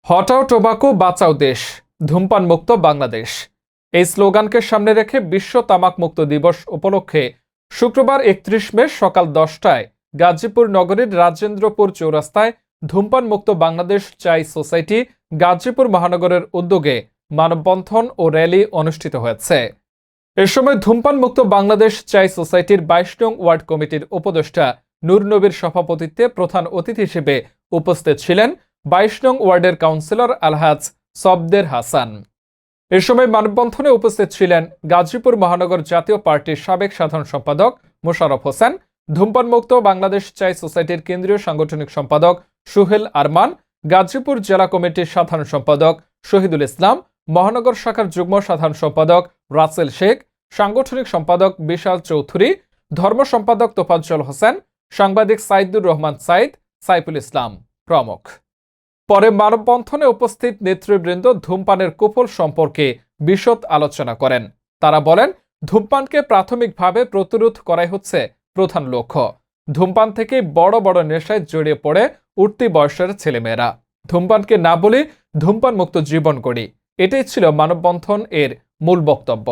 হটাও টোবাকো বাঁচাও দেশ, ধূমপান মুক্ত বাংলাদেশ এই স্লোগানকে সামনে রেখে বিশ্ব তামাক মুক্ত দিবস উপলক্ষে শুক্রবার ৩১ মে সকাল ১০টায় গাজীপুর নগরীর রাজেন্দ্রপুর চৌরাস্তায় ধূমপান মুক্ত বাংলাদেশ চাই সোসাইটি গাজীপুর মহানগরের উদ্যোগে মানববন্ধন ও র্যালি অনুষ্ঠিত হয়েছে। এ সময় ধূমপান মুক্ত বাংলাদেশ চাই সোসাইটির ২২ নং ওয়ার্ড কমিটির উপদেষ্টা নূর নবীর সভাপতিত্বে প্রধান অতিথি হিসেবে উপস্থিত ছিলেন ২২ নং ওয়ার্ডের কাউন্সিলর আলহাজ সবদের হাসান। এ সময় মানববন্ধনে উপস্থিত ছিলেন গাজীপুর মহানগর জাতীয় পার্টির সাবেক সাধারণ সম্পাদক মোশাররফ হোসেন, ধূমপান মুক্ত বাংলাদেশ চাই সোসাইটির কেন্দ্রীয় সাংগঠনিক সম্পাদক সুহেল আরমান, গাজীপুর জেলা কমিটির সাধারণ সম্পাদক শহীদুল ইসলাম, মহানগর শাখার যুগ্ম সাধারণ সম্পাদক রাসেল শেখ, সাংগঠনিক সম্পাদক বিশাল চৌধুরী, ধর্ম সম্পাদক তোফাজ্জল হোসেন, সাংবাদিক সাইদুর রহমান সাইদ, সাইফুল ইসলাম প্রমুখ। পরে মানববন্ধনে উপস্থিত নেতৃবৃন্দ ধূমপানের কুফল সম্পর্কে বিশদ আলোচনা করেন। তারা বলেন, ধূমপানকে প্রাথমিকভাবে প্রতিরোধ করাই হচ্ছে প্রধান লক্ষ্য। ধূমপান থেকে বড় বড় নেশায় জড়িয়ে পড়ে উঠতি বয়সের ছেলেমেয়েরা। ধূমপানকে না বলে ধূমপান মুক্ত জীবন গড়ি, এটাই ছিল মানববন্ধন এর মূল বক্তব্য।